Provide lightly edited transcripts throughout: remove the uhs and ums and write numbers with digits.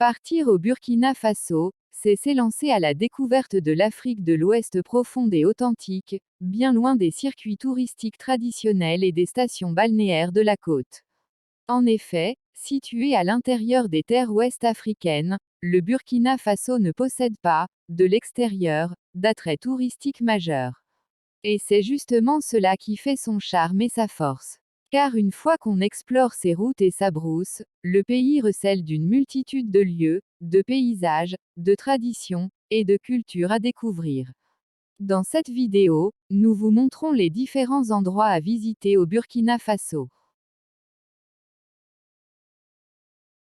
Partir au Burkina Faso, c'est s'élancer à la découverte de l'Afrique de l'Ouest profonde et authentique, bien loin des circuits touristiques traditionnels et des stations balnéaires de la côte. En effet, situé à l'intérieur des terres ouest africaines, le Burkina Faso ne possède pas, de l'extérieur, d'attrait touristique majeur. Et c'est justement cela qui fait son charme et sa force. Car une fois qu'on explore ses routes et sa brousse, le pays recèle d'une multitude de lieux, de paysages, de traditions, et de cultures à découvrir. Dans cette vidéo, nous vous montrons les différents endroits à visiter au Burkina Faso.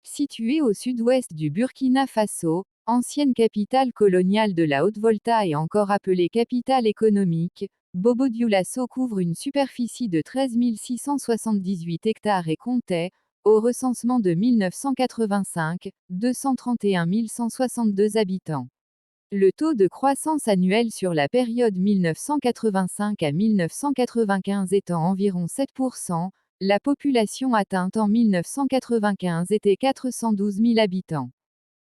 Situé au sud-ouest du Burkina Faso, ancienne capitale coloniale de la Haute-Volta et encore appelée capitale économique, Bobo-Dioulasso couvre une superficie de 13 678 hectares et comptait, au recensement de 1985, 231 162 habitants. Le taux de croissance annuel sur la période 1985 à 1995 étant environ 7%, la population atteinte en 1995 était 412 000 habitants.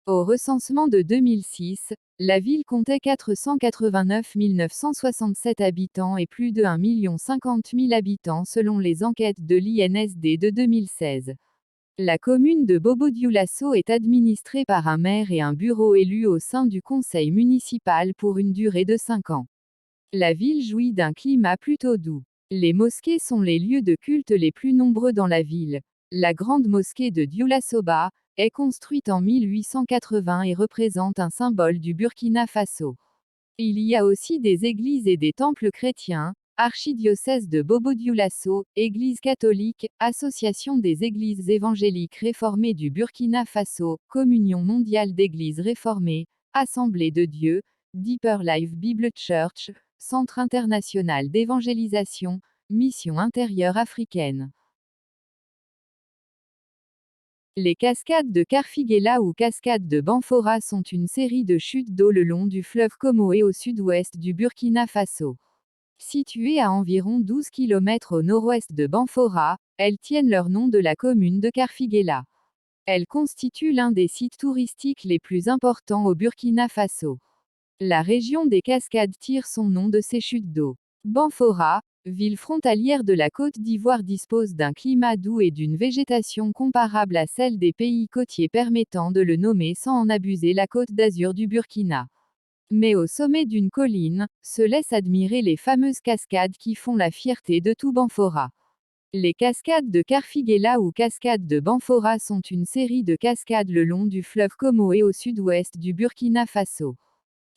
Au recensement de 2006, la ville comptait 489 967 habitants et plus de 1 050 000 habitants selon les enquêtes de l'INSD de 2016. La commune de Bobo-Dioulasso est administrée par un maire et un bureau élu au sein du conseil municipal pour une durée de 5 ans. La ville jouit d'un climat plutôt doux. Les mosquées sont les lieux de culte les plus nombreux dans la ville. La grande mosquée de Dioulasso-Ba est construite en 1880 et représente un symbole du Burkina Faso. Il y a aussi des églises et des temples chrétiens, archidiocèse de Bobo-Dioulasso, Église catholique, Association des églises évangéliques réformées du Burkina Faso, Communion mondiale d'églises réformées, Assemblée de Dieu, Deeper Life Bible Church, Centre international d'évangélisation, Mission intérieure africaine. Les cascades de Karfigela ou cascades de Banfora sont une série de chutes d'eau le long du fleuve Comoé au sud-ouest du Burkina Faso. Situées à environ 12 km au nord-ouest de Banfora, elles tiennent leur nom de la commune de Karfigela. Elles constituent l'un des sites touristiques les plus importants au Burkina Faso. La région des cascades tire son nom de ces chutes d'eau. Banfora, ville frontalière de la Côte d'Ivoire, dispose d'un climat doux et d'une végétation comparable à celle des pays côtiers permettant de le nommer sans en abuser la Côte d'Azur du Burkina. Mais au sommet d'une colline, se laisse admirer les fameuses cascades qui font la fierté de tout Banfora. Les cascades de Karfigela ou cascades de Banfora sont une série de cascades le long du fleuve Comoé au sud-ouest du Burkina Faso.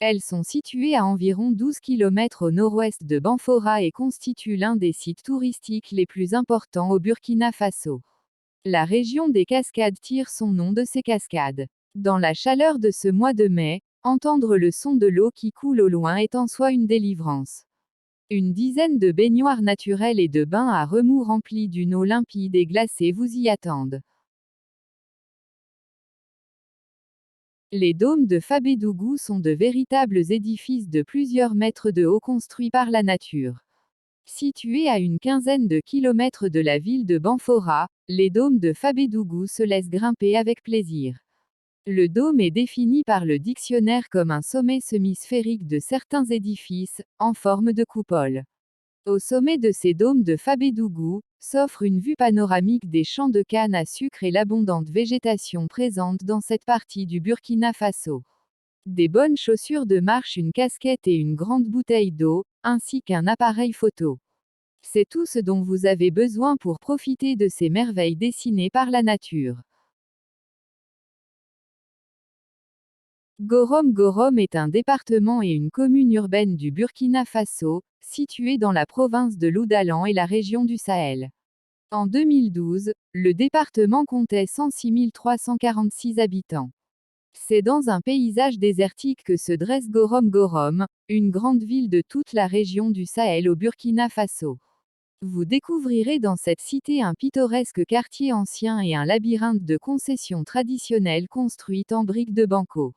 Elles sont situées à environ 12 km au nord-ouest de Banfora et constituent l'un des sites touristiques les plus importants au Burkina Faso. La région des cascades tire son nom de ces cascades. Dans la chaleur de ce mois de mai, entendre le son de l'eau qui coule au loin est en soi une délivrance. Une dizaine de baignoires naturelles et de bains à remous remplis d'une eau limpide et glacée vous y attendent. Les dômes de Fabédougou sont de véritables édifices de plusieurs mètres de haut construits par la nature. Situés à une quinzaine de kilomètres de la ville de Banfora, les dômes de Fabédougou se laissent grimper avec plaisir. Le dôme est défini par le dictionnaire comme un sommet semi-sphérique de certains édifices, en forme de coupole. Au sommet de ces dômes de Fabédougou, s'offre une vue panoramique des champs de canne à sucre et l'abondante végétation présente dans cette partie du Burkina Faso. Des bonnes chaussures de marche, une casquette et une grande bouteille d'eau, ainsi qu'un appareil photo. C'est tout ce dont vous avez besoin pour profiter de ces merveilles dessinées par la nature. Gorom est un département et une commune urbaine du Burkina Faso, située dans la province de l'Oudalan et la région du Sahel. En 2012, le département comptait 106 346 habitants. C'est dans un paysage désertique que se dresse Gorom, une grande ville de toute la région du Sahel au Burkina Faso. Vous découvrirez dans cette cité un pittoresque quartier ancien et un labyrinthe de concessions traditionnelles construites en briques de banco.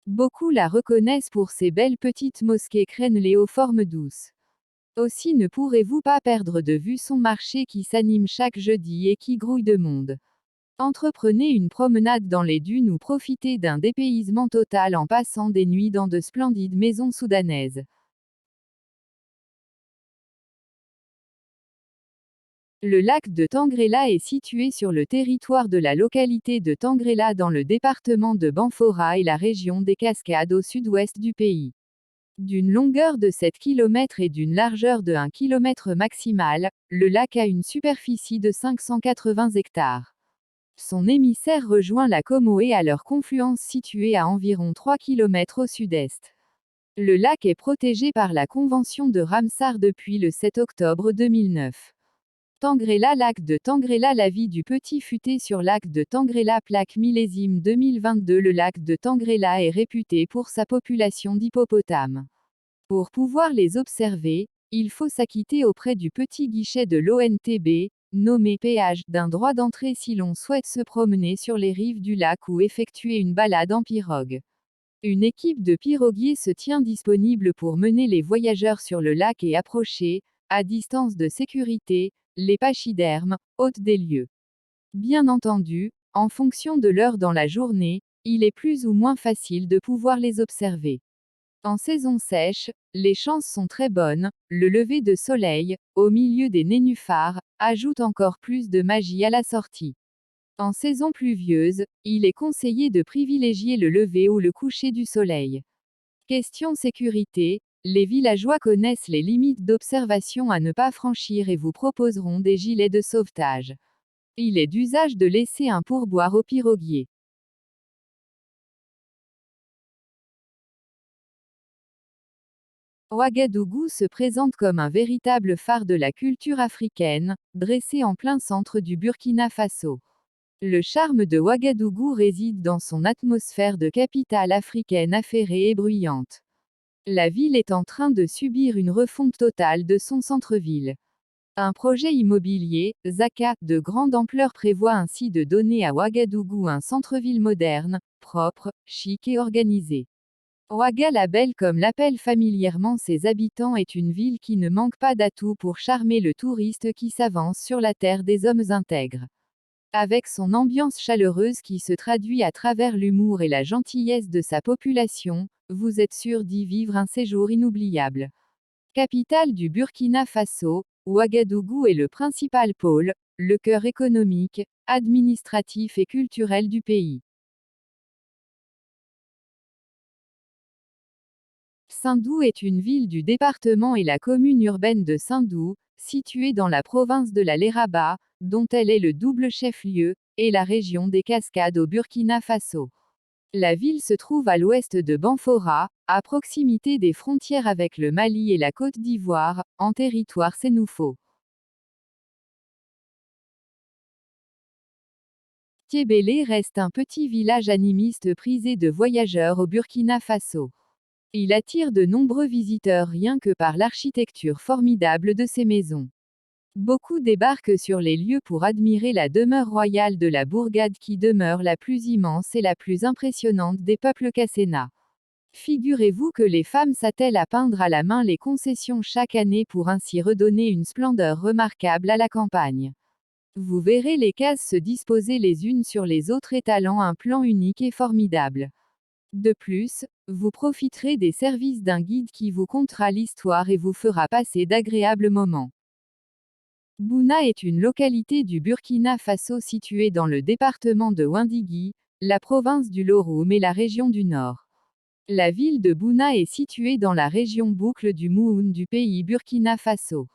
Beaucoup la reconnaissent pour ses belles petites mosquées crénelées aux formes douces. Aussi ne pourrez-vous pas perdre de vue son marché qui s'anime chaque jeudi et qui grouille de monde. Entreprenez une promenade dans les dunes ou profitez d'un dépaysement total en passant des nuits dans de splendides maisons soudanaises. Le lac de Tangrela est situé sur le territoire de la localité de Tangrela dans le département de Banfora et la région des Cascades au sud-ouest du pays. D'une longueur de 7 km et d'une largeur de 1 km maximale, le lac a une superficie de 580 hectares. Son émissaire rejoint la Comoé à leur confluence située à environ 3 km au sud-est. Le lac est protégé par la Convention de Ramsar depuis le 7 octobre 2009. Tangrela Lac de Tangrela. La vie du petit futé sur lac de Tangrela plaque millésime 2022. Le lac de Tangrela est réputé pour sa population d'hippopotames. Pour pouvoir les observer, il faut s'acquitter auprès du petit guichet de l'ONTB, nommé péage, d'un droit d'entrée si l'on souhaite se promener sur les rives du lac ou effectuer une balade en pirogue. Une équipe de piroguiers se tient disponible pour mener les voyageurs sur le lac et approcher, à distance de sécurité, les pachydermes, hôtes des lieux. Bien entendu, en fonction de l'heure dans la journée, il est plus ou moins facile de pouvoir les observer. En saison sèche, les chances sont très bonnes, le lever de soleil, au milieu des nénuphars, ajoute encore plus de magie à la sortie. En saison pluvieuse, il est conseillé de privilégier le lever ou le coucher du soleil. Question sécurité, les villageois connaissent les limites d'observation à ne pas franchir et vous proposeront des gilets de sauvetage. Il est d'usage de laisser un pourboire au piroguier. Ouagadougou se présente comme un véritable phare de la culture africaine, dressé en plein centre du Burkina Faso. Le charme de Ouagadougou réside dans son atmosphère de capitale africaine affairée et bruyante. La ville est en train de subir une refonte totale de son centre-ville. Un projet immobilier, Zaka, de grande ampleur prévoit ainsi de donner à Ouagadougou un centre-ville moderne, propre, chic et organisé. Ouaga la Belle, comme l'appellent familièrement ses habitants, est une ville qui ne manque pas d'atouts pour charmer le touriste qui s'avance sur la terre des hommes intègres. Avec son ambiance chaleureuse qui se traduit à travers l'humour et la gentillesse de sa population, vous êtes sûr d'y vivre un séjour inoubliable. Capitale du Burkina Faso, Ouagadougou est le principal pôle, le cœur économique, administratif et culturel du pays. Sindou est une ville du département et la commune urbaine de Sindou, située dans la province de la Léraba, dont elle est le double chef-lieu, et la région des Cascades au Burkina Faso. La ville se trouve à l'ouest de Banfora, à proximité des frontières avec le Mali et la Côte d'Ivoire, en territoire sénoufo. Tiébélé reste un petit village animiste prisé de voyageurs au Burkina Faso. Il attire de nombreux visiteurs rien que par l'architecture formidable de ses maisons. Beaucoup débarquent sur les lieux pour admirer la demeure royale de la bourgade qui demeure la plus immense et la plus impressionnante des peuples Cassena. Figurez-vous que les femmes s'attellent à peindre à la main les concessions chaque année pour ainsi redonner une splendeur remarquable à la campagne. Vous verrez les cases se disposer les unes sur les autres étalant un plan unique et formidable. De plus, vous profiterez des services d'un guide qui vous contera l'histoire et vous fera passer d'agréables moments. Bouna est une localité du Burkina Faso située dans le département de Windigi, la province du Loroum et la région du Nord. La ville de Bouna est située dans la région boucle du Moun du pays Burkina Faso.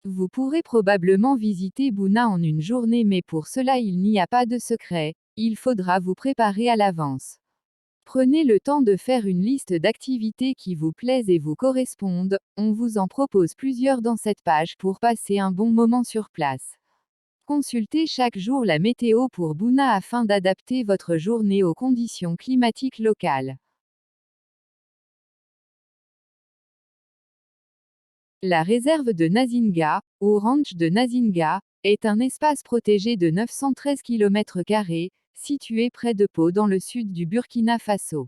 Vous pourrez probablement visiter Bouna en une journée, mais pour cela il n'y a pas de secret, il faudra vous préparer à l'avance. Prenez le temps de faire une liste d'activités qui vous plaisent et vous correspondent, on vous en propose plusieurs dans cette page pour passer un bon moment sur place. Consultez chaque jour la météo pour Bouna afin d'adapter votre journée aux conditions climatiques locales. La réserve de Nazinga, ou ranch de Nazinga, est un espace protégé de 913 km², situé près de Pau dans le sud du Burkina Faso.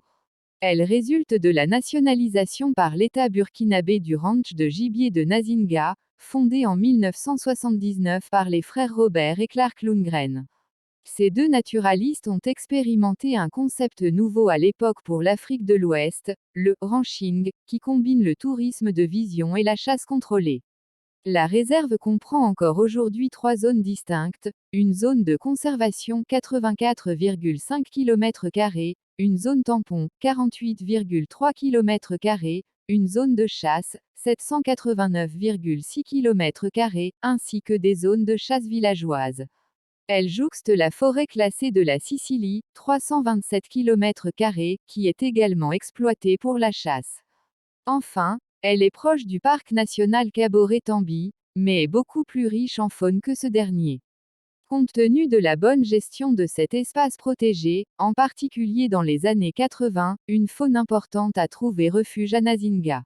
Elle résulte de la nationalisation par l'État burkinabé du ranch de gibier de Nazinga, fondé en 1979 par les frères Robert et Clark Lundgren. Ces deux naturalistes ont expérimenté un concept nouveau à l'époque pour l'Afrique de l'Ouest, le ranching, qui combine le tourisme de vision et la chasse contrôlée. La réserve comprend encore aujourd'hui trois zones distinctes, une zone de conservation 84,5 km², une zone tampon 48,3 km², une zone de chasse 789,6 km², ainsi que des zones de chasse villageoises. Elle jouxte la forêt classée de la Sicilie, 327 km², qui est également exploitée pour la chasse. Enfin, elle est proche du parc national Caboret-Tambi, mais est beaucoup plus riche en faune que ce dernier. Compte tenu de la bonne gestion de cet espace protégé, en particulier dans les années 80, une faune importante a trouvé refuge à Nazinga.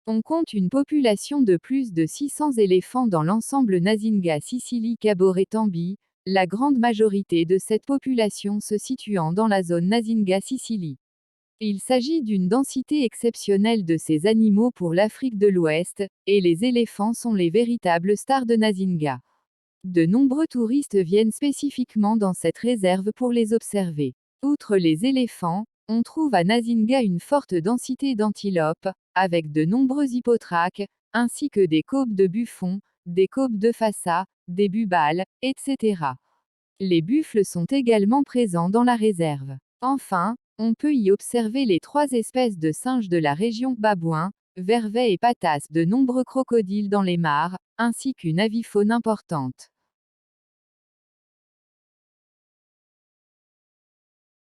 On compte une population de plus de 600 éléphants dans l'ensemble Nazinga Sicily Caboret-Tambi, la grande majorité de cette population se situant dans la zone Nazinga Sicily. Il s'agit d'une densité exceptionnelle de ces animaux pour l'Afrique de l'Ouest, et les éléphants sont les véritables stars de Nazinga. De nombreux touristes viennent spécifiquement dans cette réserve pour les observer. Outre les éléphants, on trouve à Nazinga une forte densité d'antilopes, avec de nombreux hippotraques, ainsi que des kobs de buffon, des kobs de fassa, des bubales, etc. Les buffles sont également présents dans la réserve. Enfin, on peut y observer les trois espèces de singes de la région babouin, vervet et patas, de nombreux crocodiles dans les mares, ainsi qu'une avifaune importante.